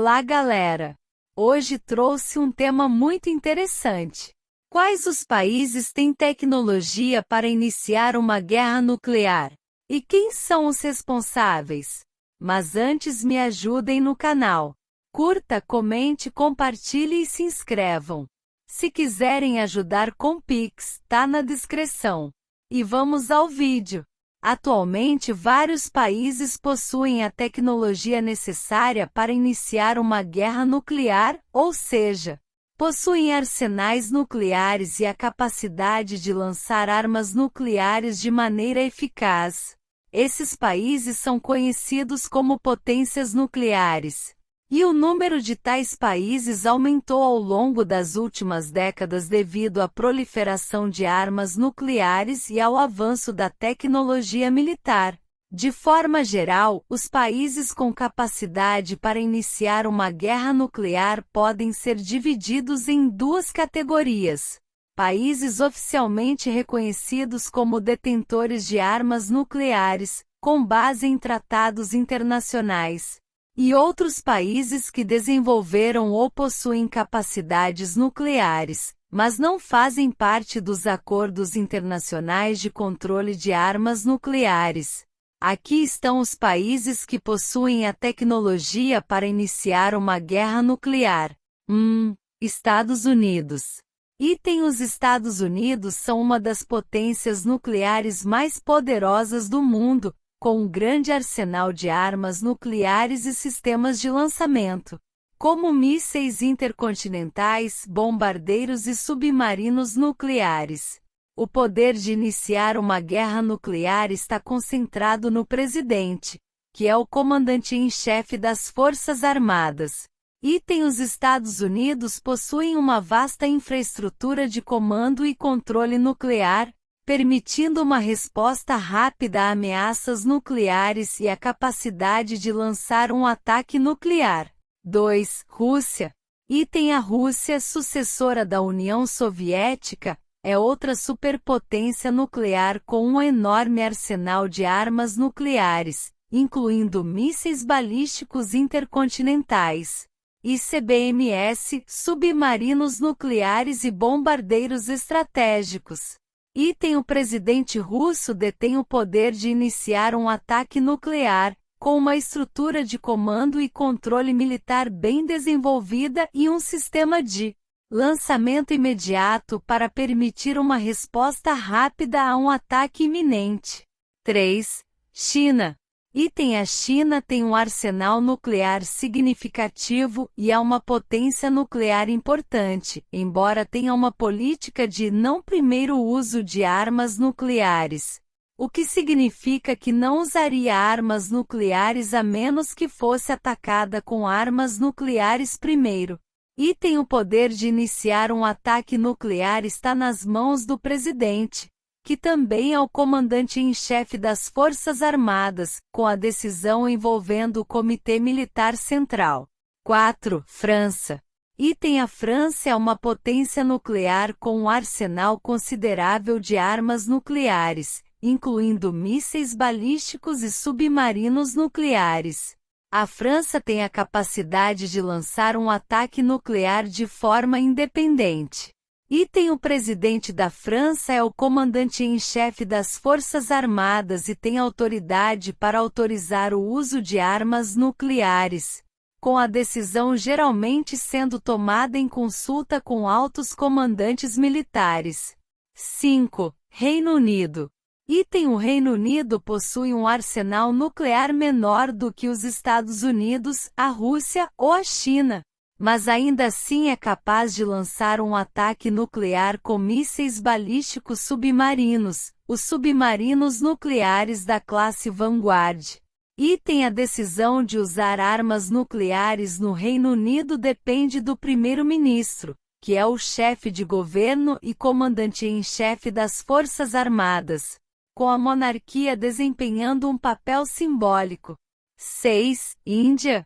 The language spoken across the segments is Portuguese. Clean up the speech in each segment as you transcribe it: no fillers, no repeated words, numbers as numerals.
Olá, galera! Hoje trouxe um tema muito interessante. Quais os países têm tecnologia para iniciar uma guerra nuclear? E quem são os responsáveis? Mas antes me ajudem no canal. Curta, comente, compartilhe e se inscrevam. Se quiserem ajudar com Pix, tá na descrição. E vamos ao vídeo. Atualmente, vários países possuem a tecnologia necessária para iniciar uma guerra nuclear, ou seja, possuem arsenais nucleares e a capacidade de lançar armas nucleares de maneira eficaz. Esses países são conhecidos como potências nucleares. E o número de tais países aumentou ao longo das últimas décadas devido à proliferação de armas nucleares e ao avanço da tecnologia militar. De forma geral, os países com capacidade para iniciar uma guerra nuclear podem ser divididos em duas categorias: países oficialmente reconhecidos como detentores de armas nucleares, com base em tratados internacionais, e outros países que desenvolveram ou possuem capacidades nucleares, mas não fazem parte dos acordos internacionais de controle de armas nucleares. Aqui estão os países que possuem a tecnologia para iniciar uma guerra nuclear. Estados Unidos. Os Estados Unidos são uma das potências nucleares mais poderosas do mundo, com um grande arsenal de armas nucleares e sistemas de lançamento, como mísseis intercontinentais, bombardeiros e submarinos nucleares. O poder de iniciar uma guerra nuclear está concentrado no presidente, que é o comandante em chefe das Forças Armadas. Os Estados Unidos possuem uma vasta infraestrutura de comando e controle nuclear, permitindo uma resposta rápida a ameaças nucleares e a capacidade de lançar um ataque nuclear. 2. Rússia. A Rússia, sucessora da União Soviética, é outra superpotência nuclear com um enorme arsenal de armas nucleares, incluindo mísseis balísticos intercontinentais, ICBMs, submarinos nucleares e bombardeiros estratégicos. O presidente russo detém o poder de iniciar um ataque nuclear, com uma estrutura de comando e controle militar bem desenvolvida e um sistema de lançamento imediato para permitir uma resposta rápida a um ataque iminente. 3. China. A China tem um arsenal nuclear significativo e é uma potência nuclear importante, embora tenha uma política de não primeiro uso de armas nucleares, o que significa que não usaria armas nucleares a menos que fosse atacada com armas nucleares primeiro. O poder de iniciar um ataque nuclear está nas mãos do presidente, que também é o comandante em chefe das Forças Armadas, com a decisão envolvendo o Comitê Militar Central. 4. França. A França é uma potência nuclear com um arsenal considerável de armas nucleares, incluindo mísseis balísticos e submarinos nucleares. A França tem a capacidade de lançar um ataque nuclear de forma independente. O presidente da França é o comandante em chefe das Forças Armadas e tem autoridade para autorizar o uso de armas nucleares, com a decisão geralmente sendo tomada em consulta com altos comandantes militares. 5. Reino Unido. O Reino Unido possui um arsenal nuclear menor do que os Estados Unidos, a Rússia ou a China, mas ainda assim é capaz de lançar um ataque nuclear com mísseis balísticos submarinos, os submarinos nucleares da classe Vanguard. A decisão de usar armas nucleares no Reino Unido depende do primeiro-ministro, que é o chefe de governo e comandante em chefe das Forças Armadas, com a monarquia desempenhando um papel simbólico. 6. Índia.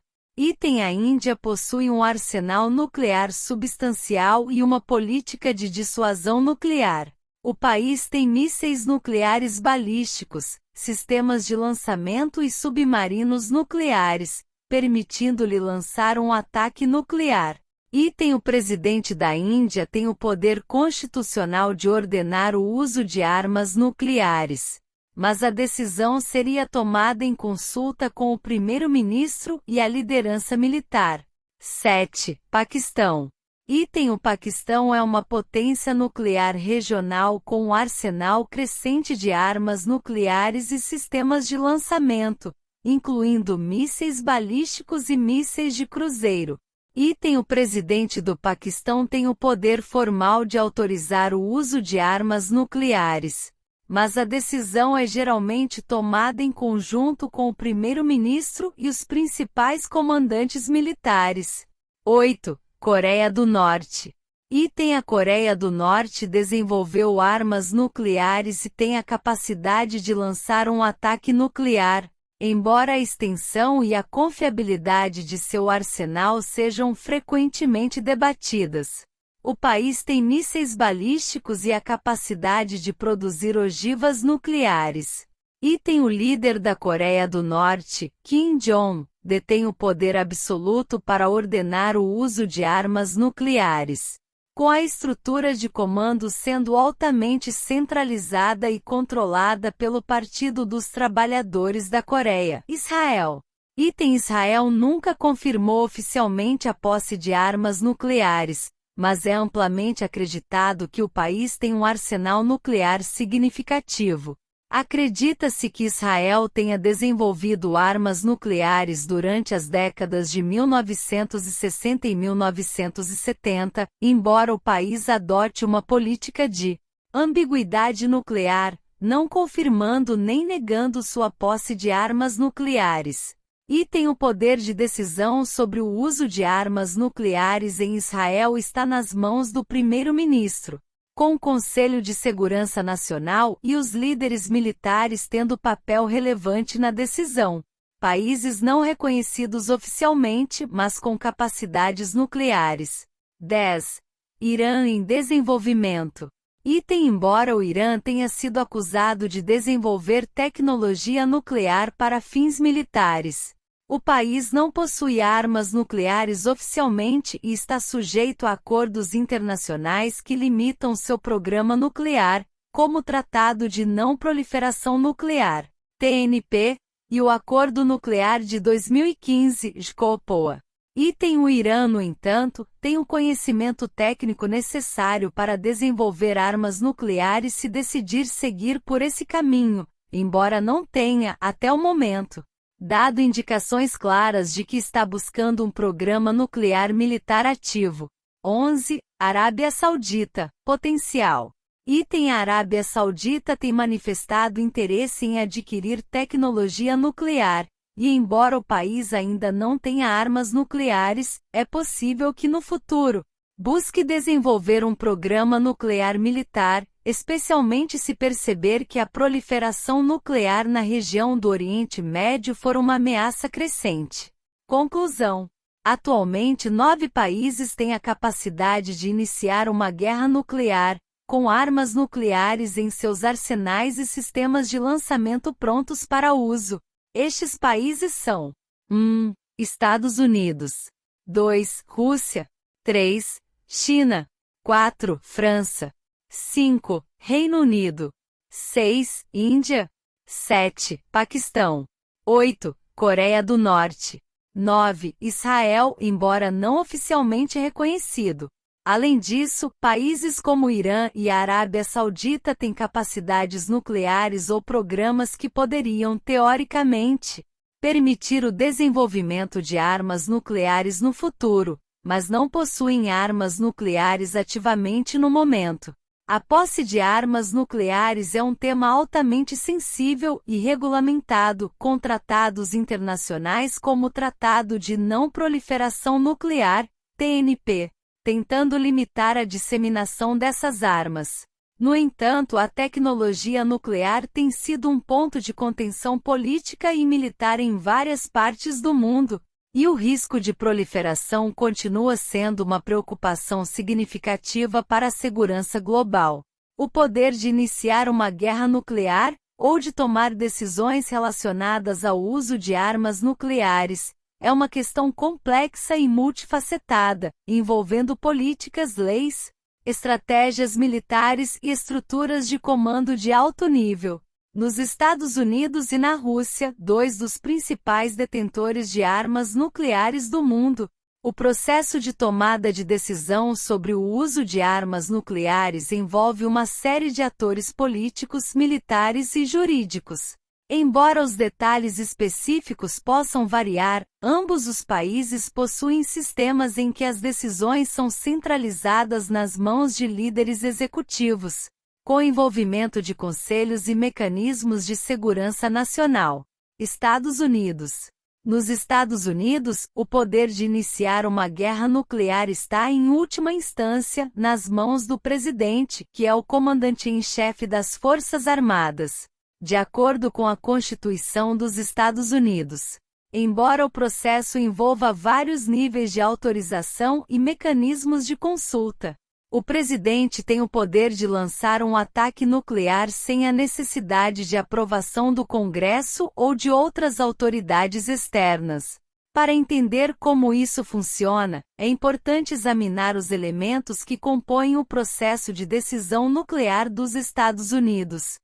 A Índia possui um arsenal nuclear substancial e uma política de dissuasão nuclear. O país tem mísseis nucleares balísticos, sistemas de lançamento e submarinos nucleares, permitindo-lhe lançar um ataque nuclear. Item: o presidente da Índia tem o poder constitucional de ordenar o uso de armas nucleares, mas a decisão seria tomada em consulta com o primeiro-ministro e a liderança militar. 7. Paquistão. Item: o Paquistão é uma potência nuclear regional com um arsenal crescente de armas nucleares e sistemas de lançamento, incluindo mísseis balísticos e mísseis de cruzeiro. Item: o presidente do Paquistão tem o poder formal de autorizar o uso de armas nucleares, mas a decisão é geralmente tomada em conjunto com o primeiro-ministro e os principais comandantes militares. 8. Coreia do Norte. Item: a Coreia do Norte desenvolveu armas nucleares e tem a capacidade de lançar um ataque nuclear, embora a extensão e a confiabilidade de seu arsenal sejam frequentemente debatidas. O país tem mísseis balísticos e a capacidade de produzir ogivas nucleares. Item: o líder da Coreia do Norte, Kim Jong, detém o poder absoluto para ordenar o uso de armas nucleares, com a estrutura de comando sendo altamente centralizada e controlada pelo Partido dos Trabalhadores da Coreia. Israel. Item: Israel nunca confirmou oficialmente a posse de armas nucleares, mas é amplamente acreditado que o país tem um arsenal nuclear significativo. Acredita-se que Israel tenha desenvolvido armas nucleares durante as décadas de 1960 e 1970, embora o país adote uma política de ambiguidade nuclear, não confirmando nem negando sua posse de armas nucleares. Item: o poder de decisão sobre o uso de armas nucleares em Israel está nas mãos do primeiro-ministro, com o Conselho de Segurança Nacional e os líderes militares tendo papel relevante na decisão. Países não reconhecidos oficialmente, mas com capacidades nucleares. 10. Irã em desenvolvimento. Item: embora o Irã tenha sido acusado de desenvolver tecnologia nuclear para fins militares, o país não possui armas nucleares oficialmente e está sujeito a acordos internacionais que limitam seu programa nuclear, como o Tratado de Não Proliferação Nuclear, TNP, e o Acordo Nuclear de 2015, JCPOA. Item: o Irã, no entanto, tem o conhecimento técnico necessário para desenvolver armas nucleares se decidir seguir por esse caminho, embora não tenha, até o momento, dado indicações claras de que está buscando um programa nuclear militar ativo. 11. Arábia Saudita. Potencial. Item: a Arábia Saudita tem manifestado interesse em adquirir tecnologia nuclear, e embora o país ainda não tenha armas nucleares, é possível que no futuro busque desenvolver um programa nuclear militar, especialmente se perceber que a proliferação nuclear na região do Oriente Médio for uma ameaça crescente. Conclusão: atualmente 9 países têm a capacidade de iniciar uma guerra nuclear, com armas nucleares em seus arsenais e sistemas de lançamento prontos para uso. Estes países são: 1. Estados Unidos. 2. Rússia. 3. China. 4. França. 5. Reino Unido. 6. Índia. 7. Paquistão. 8. Coreia do Norte. 9. Israel, embora não oficialmente reconhecido. Além disso, países como o Irã e a Arábia Saudita têm capacidades nucleares ou programas que poderiam, teoricamente, permitir o desenvolvimento de armas nucleares no futuro, mas não possuem armas nucleares ativamente no momento. A posse de armas nucleares é um tema altamente sensível e regulamentado com tratados internacionais como o Tratado de Não Proliferação Nuclear, TNP, tentando limitar a disseminação dessas armas. No entanto, a tecnologia nuclear tem sido um ponto de contenção política e militar em várias partes do mundo, e o risco de proliferação continua sendo uma preocupação significativa para a segurança global. O poder de iniciar uma guerra nuclear, ou de tomar decisões relacionadas ao uso de armas nucleares, é uma questão complexa e multifacetada, envolvendo políticas, leis, estratégias militares e estruturas de comando de alto nível. Nos Estados Unidos e na Rússia, dois dos principais detentores de armas nucleares do mundo, o processo de tomada de decisão sobre o uso de armas nucleares envolve uma série de atores políticos, militares e jurídicos. Embora os detalhes específicos possam variar, ambos os países possuem sistemas em que as decisões são centralizadas nas mãos de líderes executivos, com envolvimento de conselhos e mecanismos de segurança nacional. Estados Unidos. Nos Estados Unidos, o poder de iniciar uma guerra nuclear está, em última instância, nas mãos do presidente, que é o comandante-em-chefe das Forças Armadas, de acordo com a Constituição dos Estados Unidos. Embora o processo envolva vários níveis de autorização e mecanismos de consulta, o presidente tem o poder de lançar um ataque nuclear sem a necessidade de aprovação do Congresso ou de outras autoridades externas. Para entender como isso funciona, é importante examinar os elementos que compõem o processo de decisão nuclear dos Estados Unidos.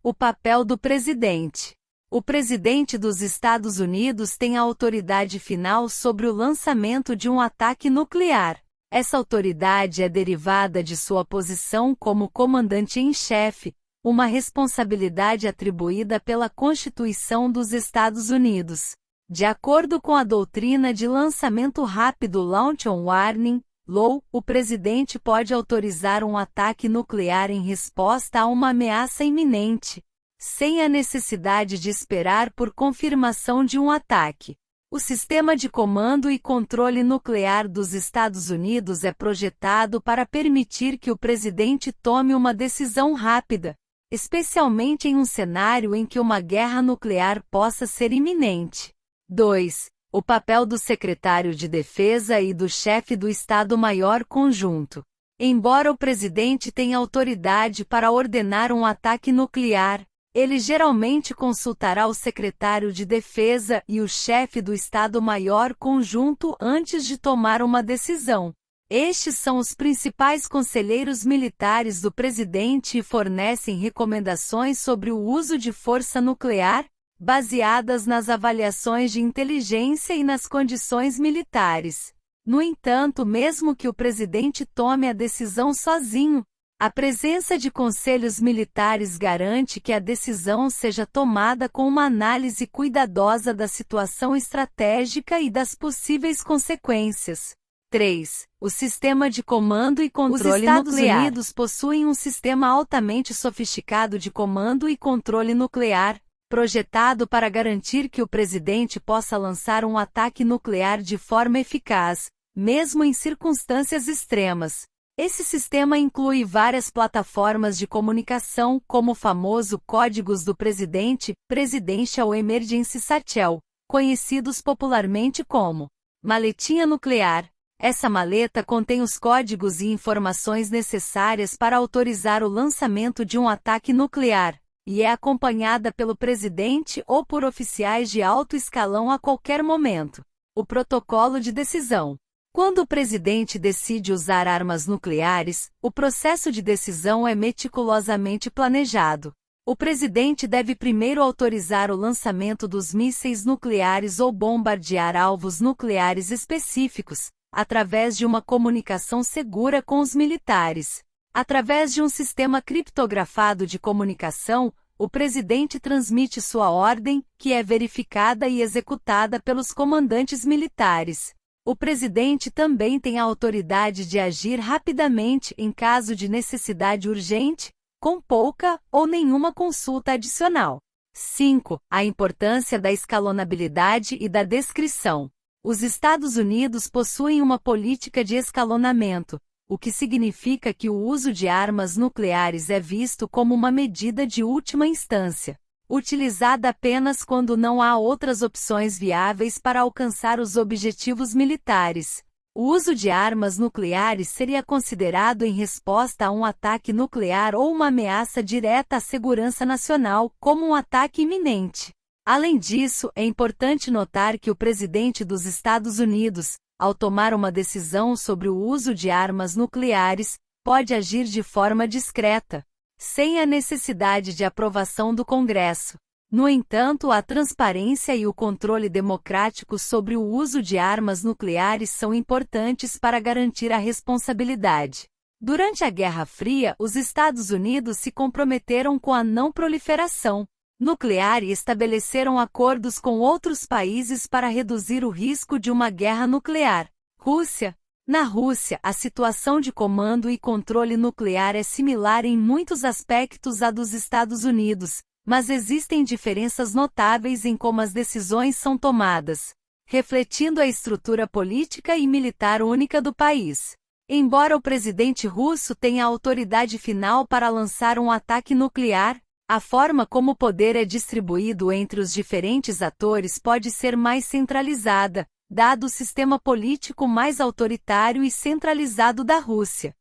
O papel do presidente. O presidente dos Estados Unidos tem a autoridade final sobre o lançamento de um ataque nuclear. Essa autoridade é derivada de sua posição como comandante-em-chefe, uma responsabilidade atribuída pela Constituição dos Estados Unidos. De acordo com a doutrina de lançamento rápido Launch on Warning, LOW, o presidente pode autorizar um ataque nuclear em resposta a uma ameaça iminente, sem a necessidade de esperar por confirmação de um ataque. O sistema de comando e controle nuclear dos Estados Unidos é projetado para permitir que o presidente tome uma decisão rápida, especialmente em um cenário em que uma guerra nuclear possa ser iminente. 2. O papel do secretário de Defesa e do chefe do Estado-Maior Conjunto. Embora o presidente tenha autoridade para ordenar um ataque nuclear, ele geralmente consultará o secretário de Defesa e o chefe do Estado-Maior Conjunto antes de tomar uma decisão. Estes são os principais conselheiros militares do presidente e fornecem recomendações sobre o uso de força nuclear, baseadas nas avaliações de inteligência e nas condições militares. No entanto, mesmo que o presidente tome a decisão sozinho, a presença de conselhos militares garante que a decisão seja tomada com uma análise cuidadosa da situação estratégica e das possíveis consequências. 3. O sistema de comando e controle nuclear. Os Estados Unidos possuem um sistema altamente sofisticado de comando e controle nuclear, projetado para garantir que o presidente possa lançar um ataque nuclear de forma eficaz, mesmo em circunstâncias extremas. Esse sistema inclui várias plataformas de comunicação, como o famoso Códigos do Presidente, Presidential Emergency Satchel, conhecidos popularmente como maletinha nuclear. Essa maleta contém os códigos e informações necessárias para autorizar o lançamento de um ataque nuclear, e é acompanhada pelo presidente ou por oficiais de alto escalão a qualquer momento. O protocolo de decisão. Quando o presidente decide usar armas nucleares, o processo de decisão é meticulosamente planejado. O presidente deve primeiro autorizar o lançamento dos mísseis nucleares ou bombardear alvos nucleares específicos, através de uma comunicação segura com os militares. Através de um sistema criptografado de comunicação, o presidente transmite sua ordem, que é verificada e executada pelos comandantes militares. O presidente também tem a autoridade de agir rapidamente em caso de necessidade urgente, com pouca ou nenhuma consulta adicional. 5. A importância da escalonabilidade e da descrição. Os Estados Unidos possuem uma política de escalonamento, o que significa que o uso de armas nucleares é visto como uma medida de última instância, utilizada apenas quando não há outras opções viáveis para alcançar os objetivos militares. O uso de armas nucleares seria considerado em resposta a um ataque nuclear ou uma ameaça direta à segurança nacional, como um ataque iminente. Além disso, é importante notar que o presidente dos Estados Unidos, ao tomar uma decisão sobre o uso de armas nucleares, pode agir de forma discreta, sem a necessidade de aprovação do Congresso. No entanto, a transparência e o controle democrático sobre o uso de armas nucleares são importantes para garantir a responsabilidade. Durante a Guerra Fria, os Estados Unidos se comprometeram com a não proliferação nuclear e estabeleceram acordos com outros países para reduzir o risco de uma guerra nuclear. Rússia. Na Rússia, a situação de comando e controle nuclear é similar em muitos aspectos à dos Estados Unidos, mas existem diferenças notáveis em como as decisões são tomadas, refletindo a estrutura política e militar única do país. Embora o presidente russo tenha a autoridade final para lançar um ataque nuclear, a forma como o poder é distribuído entre os diferentes atores pode ser mais centralizada, dado o sistema político mais autoritário e centralizado da Rússia.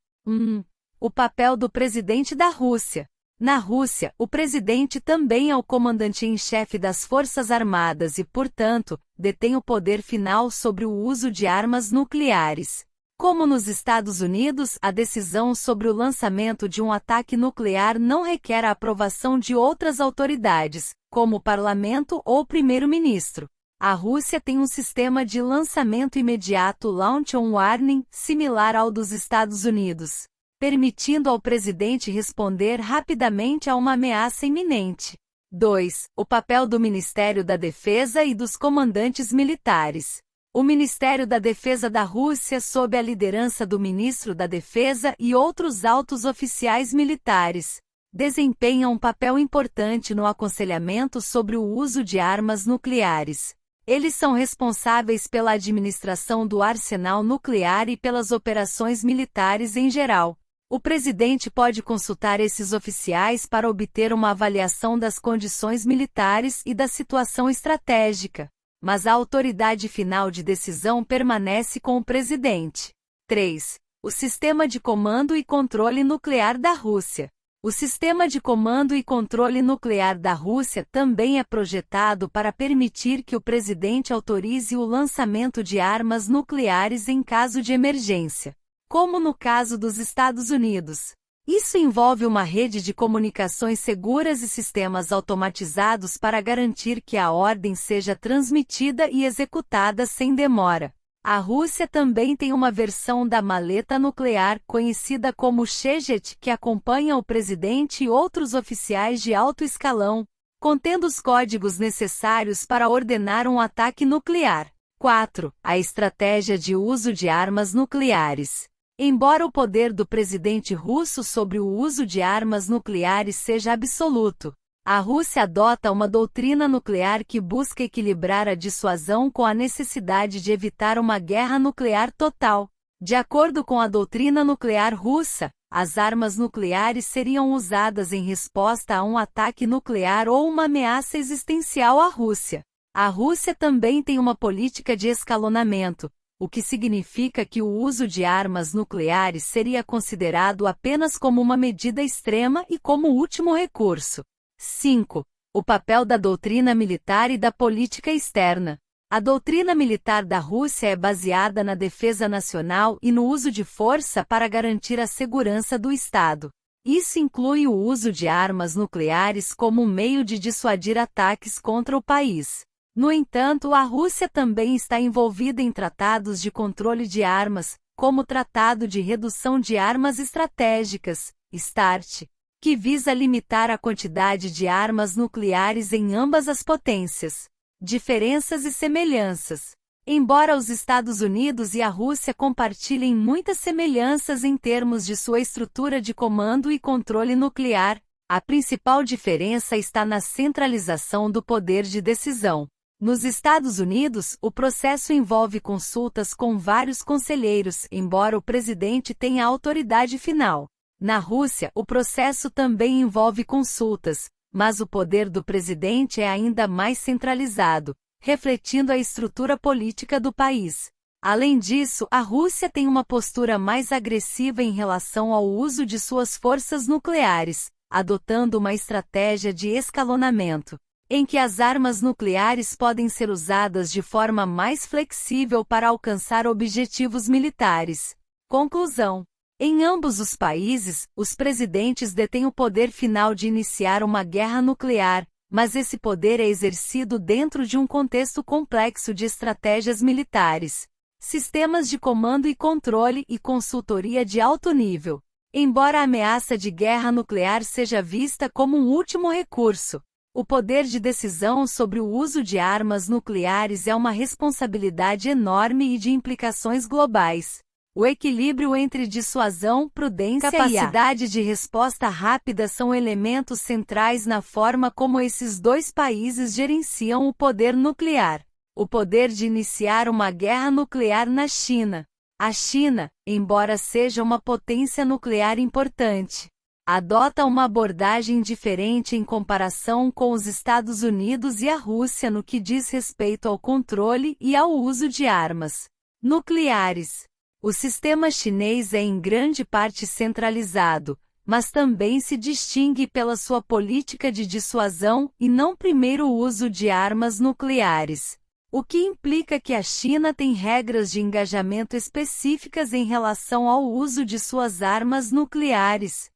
O papel do presidente da Rússia. Na Rússia, o presidente também é o comandante-em-chefe das Forças Armadas e, portanto, detém o poder final sobre o uso de armas nucleares. Como nos Estados Unidos, a decisão sobre o lançamento de um ataque nuclear não requer a aprovação de outras autoridades, como o parlamento ou o primeiro-ministro. A Rússia tem um sistema de lançamento imediato Launch on Warning, similar ao dos Estados Unidos, permitindo ao presidente responder rapidamente a uma ameaça iminente. 2. O papel do Ministério da Defesa e dos comandantes militares. O Ministério da Defesa da Rússia, sob a liderança do Ministro da Defesa e outros altos oficiais militares, desempenha um papel importante no aconselhamento sobre o uso de armas nucleares. Eles são responsáveis pela administração do arsenal nuclear e pelas operações militares em geral. O presidente pode consultar esses oficiais para obter uma avaliação das condições militares e da situação estratégica, mas a autoridade final de decisão permanece com o presidente. 3. O Sistema de Comando e Controle Nuclear da Rússia. O Sistema de Comando e Controle Nuclear da Rússia também é projetado para permitir que o presidente autorize o lançamento de armas nucleares em caso de emergência, como no caso dos Estados Unidos. Isso envolve uma rede de comunicações seguras e sistemas automatizados para garantir que a ordem seja transmitida e executada sem demora. A Rússia também tem uma versão da maleta nuclear, conhecida como Cheget, que acompanha o presidente e outros oficiais de alto escalão, contendo os códigos necessários para ordenar um ataque nuclear. 4. A estratégia de uso de armas nucleares. Embora o poder do presidente russo sobre o uso de armas nucleares seja absoluto, a Rússia adota uma doutrina nuclear que busca equilibrar a dissuasão com a necessidade de evitar uma guerra nuclear total. De acordo com a doutrina nuclear russa, as armas nucleares seriam usadas em resposta a um ataque nuclear ou uma ameaça existencial à Rússia. A Rússia também tem uma política de escalonamento, o que significa que o uso de armas nucleares seria considerado apenas como uma medida extrema e como último recurso. 5. O papel da doutrina militar e da política externa. A doutrina militar da Rússia é baseada na defesa nacional e no uso de força para garantir a segurança do Estado. Isso inclui o uso de armas nucleares como um meio de dissuadir ataques contra o país. No entanto, a Rússia também está envolvida em tratados de controle de armas, como o Tratado de Redução de Armas Estratégicas, START, que visa limitar a quantidade de armas nucleares em ambas as potências. Diferenças e semelhanças. Embora os Estados Unidos e a Rússia compartilhem muitas semelhanças em termos de sua estrutura de comando e controle nuclear, a principal diferença está na centralização do poder de decisão. Nos Estados Unidos, o processo envolve consultas com vários conselheiros, embora o presidente tenha a autoridade final. Na Rússia, o processo também envolve consultas, mas o poder do presidente é ainda mais centralizado, refletindo a estrutura política do país. Além disso, a Rússia tem uma postura mais agressiva em relação ao uso de suas forças nucleares, adotando uma estratégia de escalonamento. em que as armas nucleares podem ser usadas de forma mais flexível para alcançar objetivos militares. Conclusão: em ambos os países, os presidentes detêm o poder final de iniciar uma guerra nuclear, mas esse poder é exercido dentro de um contexto complexo de estratégias militares, sistemas de comando e controle e consultoria de alto nível. Embora a ameaça de guerra nuclear seja vista como um último recurso, o poder de decisão sobre o uso de armas nucleares é uma responsabilidade enorme e de implicações globais. O equilíbrio entre dissuasão, prudência e capacidade de resposta rápida são elementos centrais na forma como esses dois países gerenciam o poder nuclear. O poder de iniciar uma guerra nuclear na China. A China, embora seja uma potência nuclear importante, adota uma abordagem diferente em comparação com os Estados Unidos e a Rússia no que diz respeito ao controle e ao uso de armas nucleares. O sistema chinês é em grande parte centralizado, mas também se distingue pela sua política de dissuasão e não primeiro uso de armas nucleares, o que implica que a China tem regras de engajamento específicas em relação ao uso de suas armas nucleares.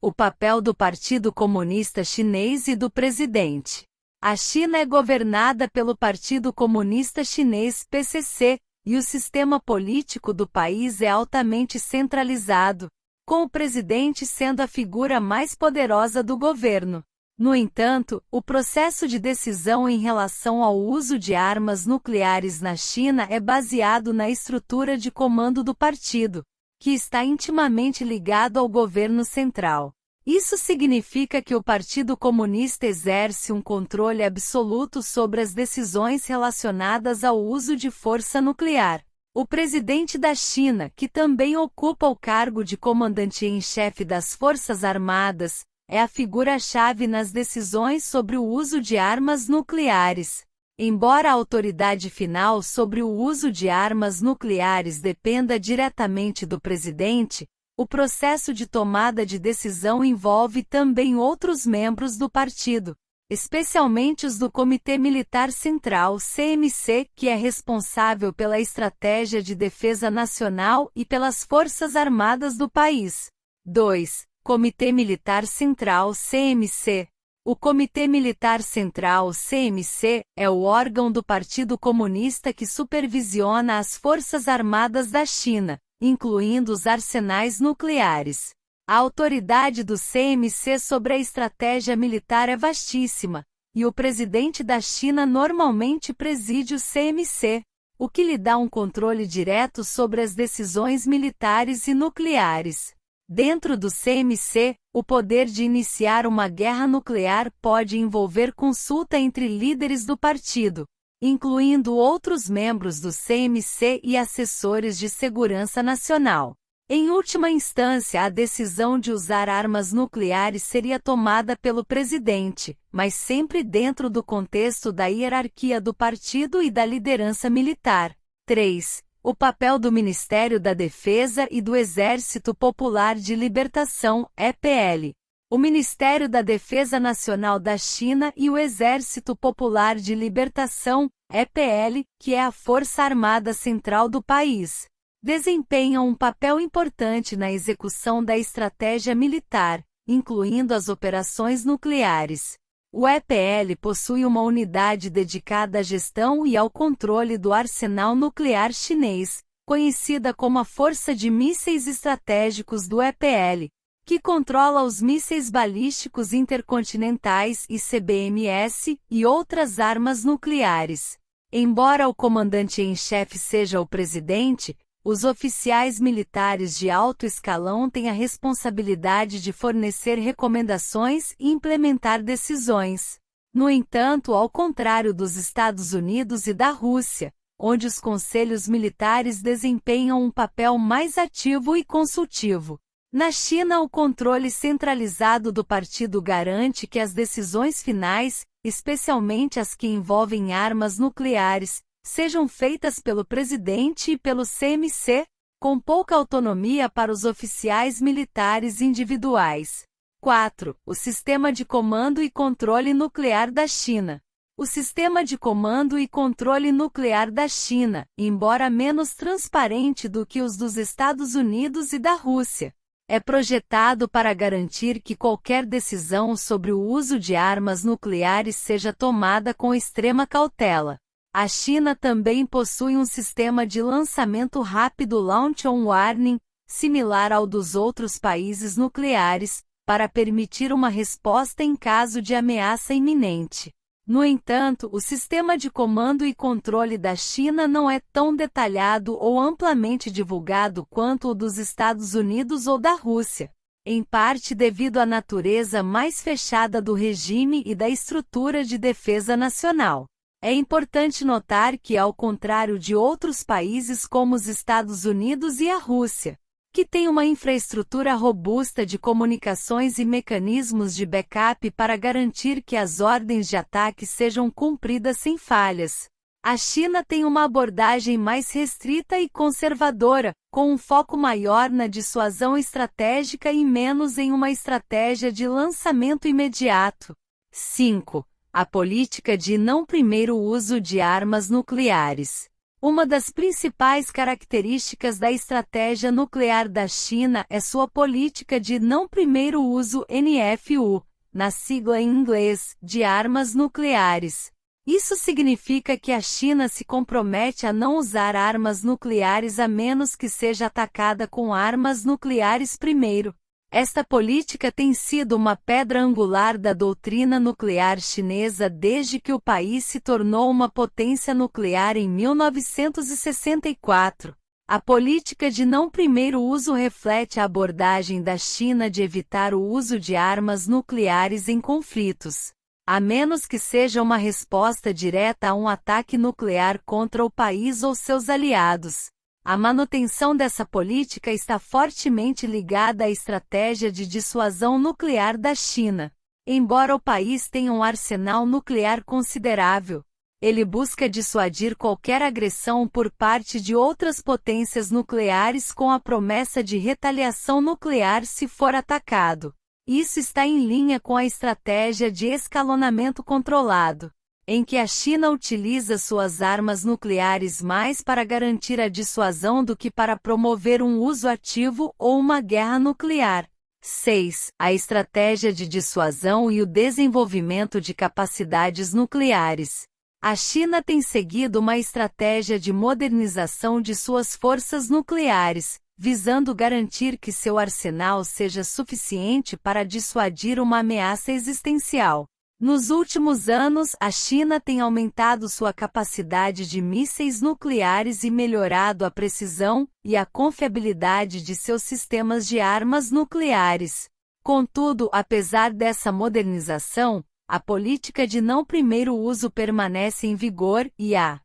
O papel do Partido Comunista Chinês e do presidente. A China é governada pelo Partido Comunista Chinês (PCC), e o sistema político do país é altamente centralizado, com o presidente sendo a figura mais poderosa do governo. No entanto, o processo de decisão em relação ao uso de armas nucleares na China é baseado na estrutura de comando do partido, que está intimamente ligado ao governo central. Isso significa que o Partido Comunista exerce um controle absoluto sobre as decisões relacionadas ao uso de força nuclear. O presidente da China, que também ocupa o cargo de comandante-em-chefe das Forças Armadas, é a figura-chave nas decisões sobre o uso de armas nucleares. Embora a autoridade final sobre o uso de armas nucleares dependa diretamente do presidente, o processo de tomada de decisão envolve também outros membros do partido, especialmente os do Comitê Militar Central (CMC), que é responsável pela estratégia de defesa nacional e pelas Forças Armadas do país. 2. Comitê Militar Central (CMC). O Comitê Militar Central (CMC) é o órgão do Partido Comunista que supervisiona as Forças Armadas da China, incluindo os arsenais nucleares. A autoridade do CMC sobre a estratégia militar é vastíssima, e o presidente da China normalmente preside o CMC, o que lhe dá um controle direto sobre as decisões militares e nucleares. Dentro do CMC, o poder de iniciar uma guerra nuclear pode envolver consulta entre líderes do partido, incluindo outros membros do CMC e assessores de segurança nacional. Em última instância, a decisão de usar armas nucleares seria tomada pelo presidente, mas sempre dentro do contexto da hierarquia do partido e da liderança militar. 3. O papel do Ministério da Defesa e do Exército Popular de Libertação, EPL. O Ministério da Defesa Nacional da China e o Exército Popular de Libertação, EPL, que é a Força Armada Central do país, desempenham um papel importante na execução da estratégia militar, incluindo as operações nucleares. O EPL possui uma unidade dedicada à gestão e ao controle do arsenal nuclear chinês, conhecida como a Força de Mísseis Estratégicos do EPL, que controla os mísseis balísticos intercontinentais (ICBMs) e outras armas nucleares. Embora o comandante-em-chefe seja o presidente, os oficiais militares de alto escalão têm a responsabilidade de fornecer recomendações e implementar decisões. No entanto, ao contrário dos Estados Unidos e da Rússia, onde os conselhos militares desempenham um papel mais ativo e consultivo, na China o controle centralizado do partido garante que as decisões finais, especialmente as que envolvem armas nucleares, sejam feitas pelo presidente e pelo CMC, com pouca autonomia para os oficiais militares individuais. 4. O Sistema de Comando e Controle Nuclear da China. O Sistema de Comando e Controle Nuclear da China, embora menos transparente do que os dos Estados Unidos e da Rússia, é projetado para garantir que qualquer decisão sobre o uso de armas nucleares seja tomada com extrema cautela. A China também possui um sistema de lançamento rápido Launch on Warning, similar ao dos outros países nucleares, para permitir uma resposta em caso de ameaça iminente. No entanto, o sistema de comando e controle da China não é tão detalhado ou amplamente divulgado quanto o dos Estados Unidos ou da Rússia, em parte devido à natureza mais fechada do regime e da estrutura de defesa nacional. É importante notar que, ao contrário de outros países como os Estados Unidos e a Rússia, que têm uma infraestrutura robusta de comunicações e mecanismos de backup para garantir que as ordens de ataque sejam cumpridas sem falhas, a China tem uma abordagem mais restrita e conservadora, com um foco maior na dissuasão estratégica e menos em uma estratégia de lançamento imediato. 5. A política de não primeiro uso de armas nucleares. Uma das principais características da estratégia nuclear da China é sua política de não primeiro uso NFU, na sigla em inglês, de armas nucleares. Isso significa que a China se compromete a não usar armas nucleares a menos que seja atacada com armas nucleares primeiro. Esta política tem sido uma pedra angular da doutrina nuclear chinesa desde que o país se tornou uma potência nuclear em 1964. A política de não primeiro uso reflete a abordagem da China de evitar o uso de armas nucleares em conflitos, a menos que seja uma resposta direta a um ataque nuclear contra o país ou seus aliados. A manutenção dessa política está fortemente ligada à estratégia de dissuasão nuclear da China. Embora o país tenha um arsenal nuclear considerável, ele busca dissuadir qualquer agressão por parte de outras potências nucleares com a promessa de retaliação nuclear se for atacado. Isso está em linha com a estratégia de escalonamento controlado, em que a China utiliza suas armas nucleares mais para garantir a dissuasão do que para promover um uso ativo ou uma guerra nuclear. 6. A estratégia de dissuasão e o desenvolvimento de capacidades nucleares. A China tem seguido uma estratégia de modernização de suas forças nucleares, visando garantir que seu arsenal seja suficiente para dissuadir uma ameaça existencial. Nos últimos anos, a China tem aumentado sua capacidade de mísseis nucleares e melhorado a precisão e a confiabilidade de seus sistemas de armas nucleares. Contudo, apesar dessa modernização, a política de não primeiro uso permanece em vigor e a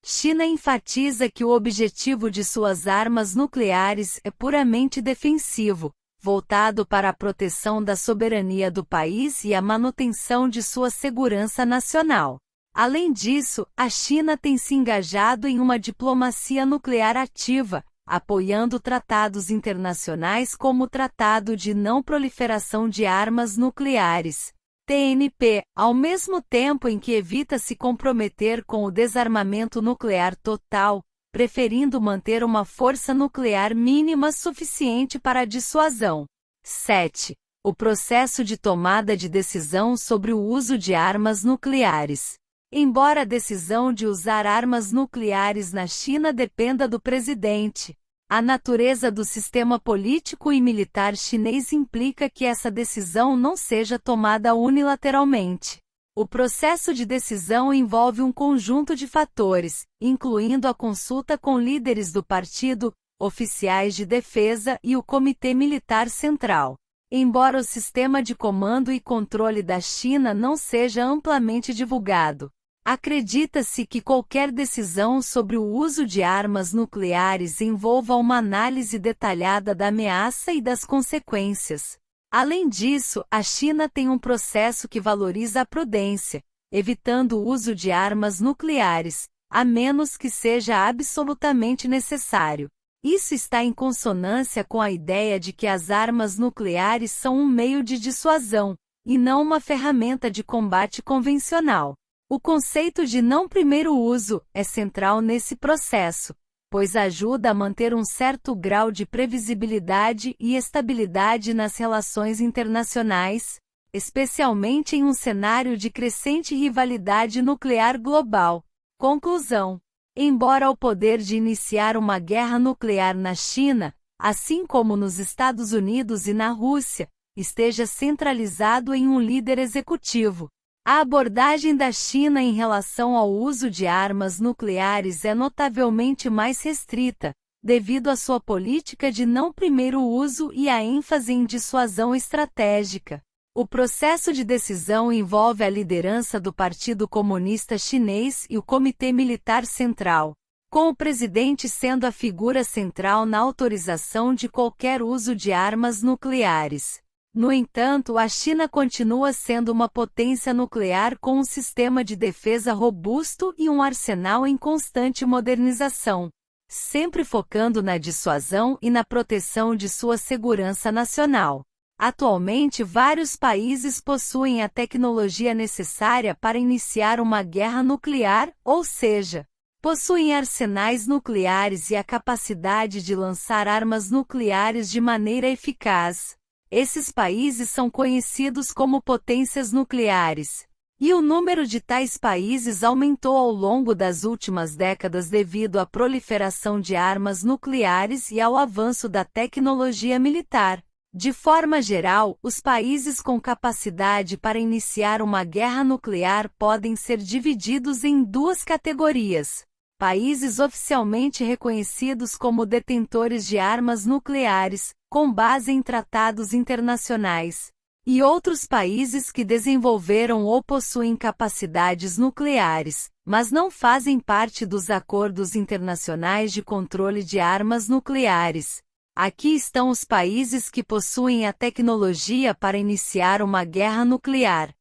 China enfatiza que o objetivo de suas armas nucleares é puramente defensivo, voltado para a proteção da soberania do país e a manutenção de sua segurança nacional. Além disso, a China tem se engajado em uma diplomacia nuclear ativa, apoiando tratados internacionais como o Tratado de Não Proliferação de Armas Nucleares, TNP, ao mesmo tempo em que evita se comprometer com o desarmamento nuclear total, preferindo manter uma força nuclear mínima suficiente para a dissuasão. 7. O processo de tomada de decisão sobre o uso de armas nucleares. Embora a decisão de usar armas nucleares na China dependa do presidente, a natureza do sistema político e militar chinês implica que essa decisão não seja tomada unilateralmente. O processo de decisão envolve um conjunto de fatores, incluindo a consulta com líderes do partido, oficiais de defesa e o Comitê Militar Central. Embora o sistema de comando e controle da China não seja amplamente divulgado, acredita-se que qualquer decisão sobre o uso de armas nucleares envolva uma análise detalhada da ameaça e das consequências. Além disso, a China tem um processo que valoriza a prudência, evitando o uso de armas nucleares, a menos que seja absolutamente necessário. Isso está em consonância com a ideia de que as armas nucleares são um meio de dissuasão, e não uma ferramenta de combate convencional. O conceito de não primeiro uso é central nesse processo, pois ajuda a manter um certo grau de previsibilidade e estabilidade nas relações internacionais, especialmente em um cenário de crescente rivalidade nuclear global. Conclusão: embora o poder de iniciar uma guerra nuclear na China, assim como nos Estados Unidos e na Rússia, esteja centralizado em um líder executivo, a abordagem da China em relação ao uso de armas nucleares é notavelmente mais restrita, devido à sua política de não primeiro uso e à ênfase em dissuasão estratégica. O processo de decisão envolve a liderança do Partido Comunista Chinês e o Comitê Militar Central, com o presidente sendo a figura central na autorização de qualquer uso de armas nucleares. No entanto, a China continua sendo uma potência nuclear com um sistema de defesa robusto e um arsenal em constante modernização, sempre focando na dissuasão e na proteção de sua segurança nacional. Atualmente, vários países possuem a tecnologia necessária para iniciar uma guerra nuclear, ou seja, possuem arsenais nucleares e a capacidade de lançar armas nucleares de maneira eficaz. Esses países são conhecidos como potências nucleares, e o número de tais países aumentou ao longo das últimas décadas devido à proliferação de armas nucleares e ao avanço da tecnologia militar. De forma geral, os países com capacidade para iniciar uma guerra nuclear podem ser divididos em duas categorias: países oficialmente reconhecidos como detentores de armas nucleares, com base em tratados internacionais, e outros países que desenvolveram ou possuem capacidades nucleares, mas não fazem parte dos acordos internacionais de controle de armas nucleares. Aqui estão os países que possuem a tecnologia para iniciar uma guerra nuclear.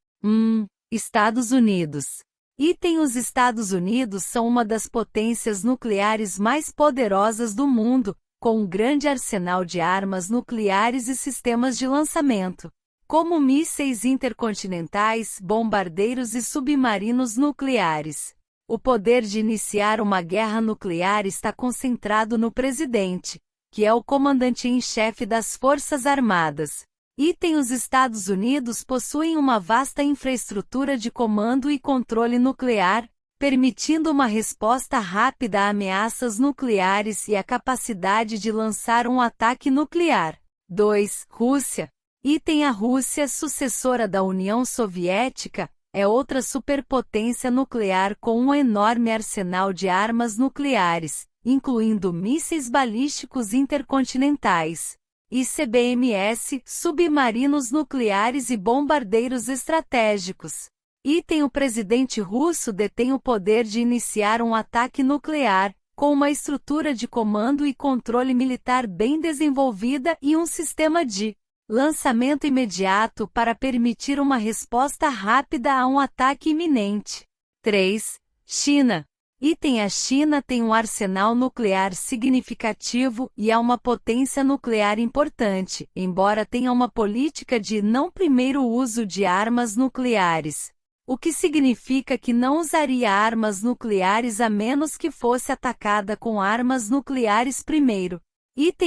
Estados Unidos. Os Estados Unidos são uma das potências nucleares mais poderosas do mundo, com um grande arsenal de armas nucleares e sistemas de lançamento, como mísseis intercontinentais, bombardeiros e submarinos nucleares. O poder de iniciar uma guerra nuclear está concentrado no presidente, que é o comandante-em-chefe das Forças Armadas. Os Estados Unidos possuem uma vasta infraestrutura de comando e controle nuclear, permitindo uma resposta rápida a ameaças nucleares e a capacidade de lançar um ataque nuclear. 2. Rússia. A Rússia, sucessora da União Soviética, é outra superpotência nuclear com um enorme arsenal de armas nucleares, incluindo mísseis balísticos intercontinentais, ICBMs, submarinos nucleares e bombardeiros estratégicos. O presidente russo detém o poder de iniciar um ataque nuclear, com uma estrutura de comando e controle militar bem desenvolvida e um sistema de lançamento imediato para permitir uma resposta rápida a um ataque iminente. 3. China. A China tem um arsenal nuclear significativo e é uma potência nuclear importante, embora tenha uma política de não primeiro uso de armas nucleares, o que significa que não usaria armas nucleares a menos que fosse atacada com armas nucleares primeiro.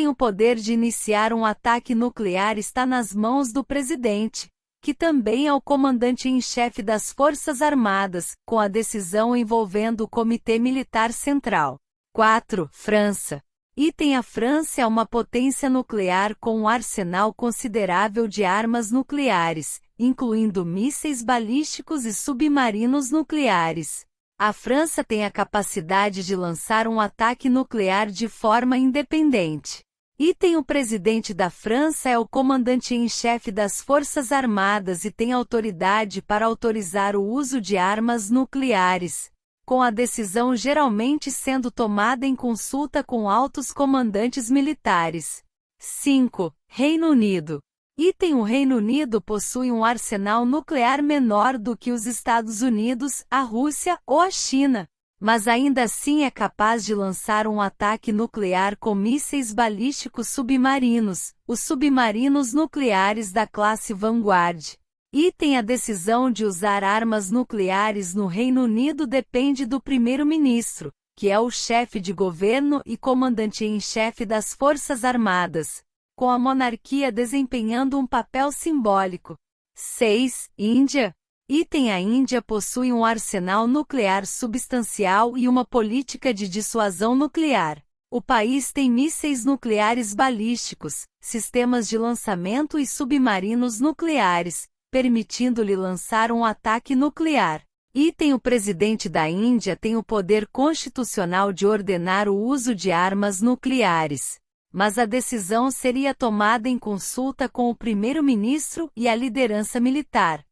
O poder de iniciar um ataque nuclear está nas mãos do presidente, que também é o comandante-em-chefe das Forças Armadas, com a decisão envolvendo o Comitê Militar Central. 4. França. A França é uma potência nuclear com um arsenal considerável de armas nucleares, incluindo mísseis balísticos e submarinos nucleares. A França tem a capacidade de lançar um ataque nuclear de forma independente. O presidente da França é o comandante-em-chefe das Forças Armadas e tem autoridade para autorizar o uso de armas nucleares, com a decisão geralmente sendo tomada em consulta com altos comandantes militares. 5. Reino Unido. O Reino Unido possui um arsenal nuclear menor do que os Estados Unidos, a Rússia ou a China, mas ainda assim é capaz de lançar um ataque nuclear com mísseis balísticos submarinos, os submarinos nucleares da classe Vanguard. Item: a decisão de usar armas nucleares no Reino Unido depende do primeiro-ministro, que é o chefe de governo e comandante-em-chefe das Forças Armadas, com a monarquia desempenhando um papel simbólico. 6. Índia. Item: a Índia possui um arsenal nuclear substancial e uma política de dissuasão nuclear. O país tem mísseis nucleares balísticos, sistemas de lançamento e submarinos nucleares, permitindo-lhe lançar um ataque nuclear. Item: o presidente da Índia tem o poder constitucional de ordenar o uso de armas nucleares, mas a decisão seria tomada em consulta com o primeiro-ministro e a liderança militar.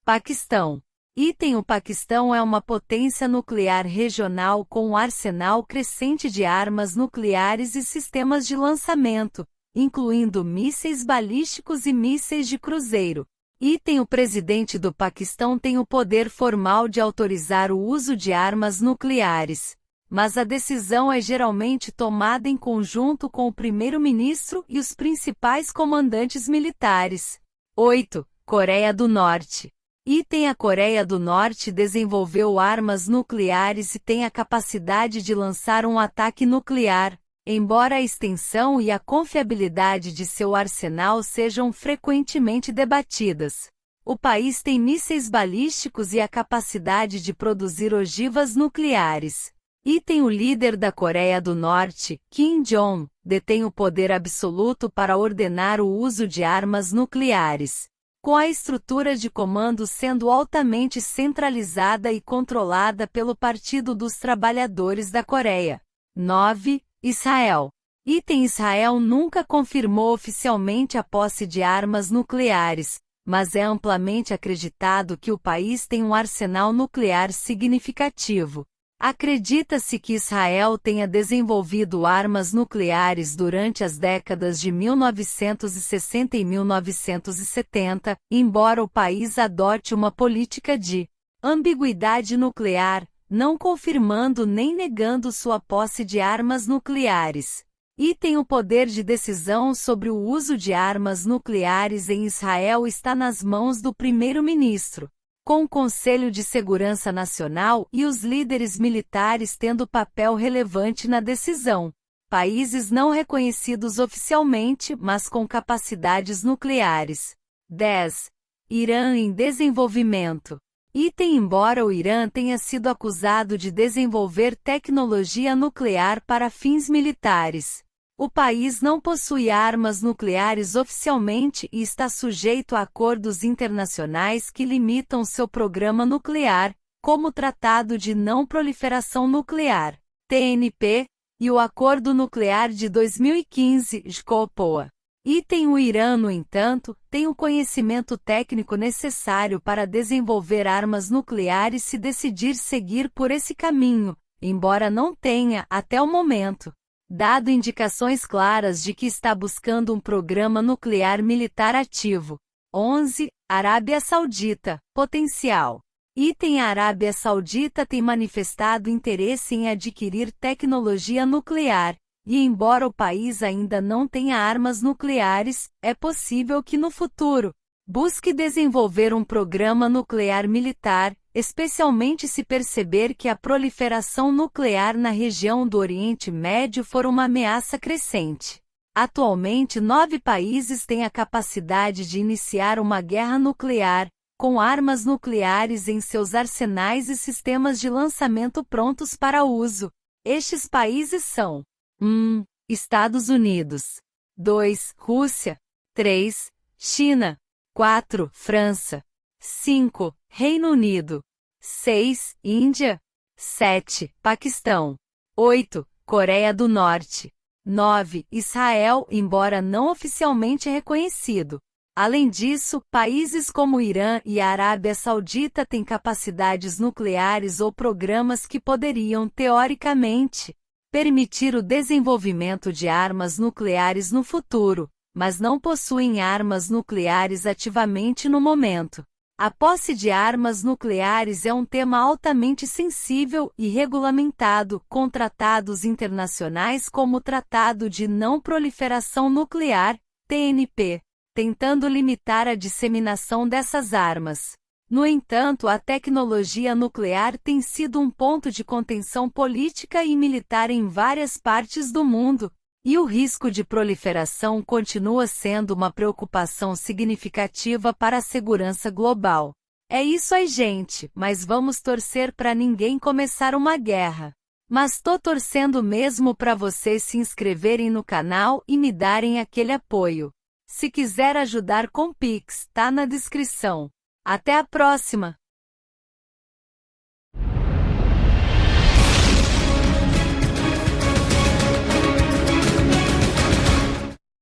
Paquistão. Item: o Paquistão é uma potência nuclear regional com um arsenal crescente de armas nucleares e sistemas de lançamento, incluindo mísseis balísticos e mísseis de cruzeiro. Item: o presidente do Paquistão tem o poder formal de autorizar o uso de armas nucleares, mas a decisão é geralmente tomada em conjunto com o primeiro-ministro e os principais comandantes militares. 8. Coreia do Norte. Item: a Coreia do Norte desenvolveu armas nucleares e tem a capacidade de lançar um ataque nuclear, embora a extensão e a confiabilidade de seu arsenal sejam frequentemente debatidas. O país tem mísseis balísticos e a capacidade de produzir ogivas nucleares. Item: o líder da Coreia do Norte, Kim Jong, detém o poder absoluto para ordenar o uso de armas nucleares, com a estrutura de comando sendo altamente centralizada e controlada pelo Partido dos Trabalhadores da Coreia. 9. Israel. Item: Israel nunca confirmou oficialmente a posse de armas nucleares, mas é amplamente acreditado que o país tem um arsenal nuclear significativo. Acredita-se que Israel tenha desenvolvido armas nucleares durante as décadas de 1960 e 1970, embora o país adote uma política de ambiguidade nuclear, não confirmando nem negando sua posse de armas nucleares. Item: o poder de decisão sobre o uso de armas nucleares em Israel está nas mãos do primeiro-ministro, com o Conselho de Segurança Nacional e os líderes militares tendo papel relevante na decisão. Países não reconhecidos oficialmente, mas com capacidades nucleares. 10. Irã em desenvolvimento. Item: embora o Irã tenha sido acusado de desenvolver tecnologia nuclear para fins militares, o país não possui armas nucleares oficialmente e está sujeito a acordos internacionais que limitam seu programa nuclear, como o Tratado de Não Proliferação Nuclear, TNP, e o Acordo Nuclear de 2015, JCPOA. Item: o Irã, no entanto, tem o conhecimento técnico necessário para desenvolver armas nucleares se decidir seguir por esse caminho, embora não tenha, até o momento, dado indicações claras de que está buscando um programa nuclear militar ativo. 11. Arábia Saudita. Potencial. Item: a Arábia Saudita tem manifestado interesse em adquirir tecnologia nuclear, e embora o país ainda não tenha armas nucleares, é possível que no futuro busque desenvolver um programa nuclear militar, especialmente se perceber que a proliferação nuclear na região do Oriente Médio for uma ameaça crescente. Atualmente, 9 países têm a capacidade de iniciar uma guerra nuclear, com armas nucleares em seus arsenais e sistemas de lançamento prontos para uso. Estes países são: 1. Estados Unidos. 2. Rússia. 3. China. 4. França. 5. Reino Unido. 6. Índia. 7. Paquistão. 8. Coreia do Norte. 9. Israel, embora não oficialmente reconhecido. Além disso, países como Irã e a Arábia Saudita têm capacidades nucleares ou programas que poderiam, teoricamente, permitir o desenvolvimento de armas nucleares no futuro, mas não possuem armas nucleares ativamente no momento. A posse de armas nucleares é um tema altamente sensível e regulamentado com tratados internacionais como o Tratado de Não Proliferação Nuclear, TNP, tentando limitar a disseminação dessas armas. No entanto, a tecnologia nuclear tem sido um ponto de contenção política e militar em várias partes do mundo, e o risco de proliferação continua sendo uma preocupação significativa para a segurança global. É isso aí, gente, mas vamos torcer para ninguém começar uma guerra. Mas tô torcendo mesmo para vocês se inscreverem no canal e me darem aquele apoio. Se quiser ajudar com Pix, tá na descrição. Até a próxima!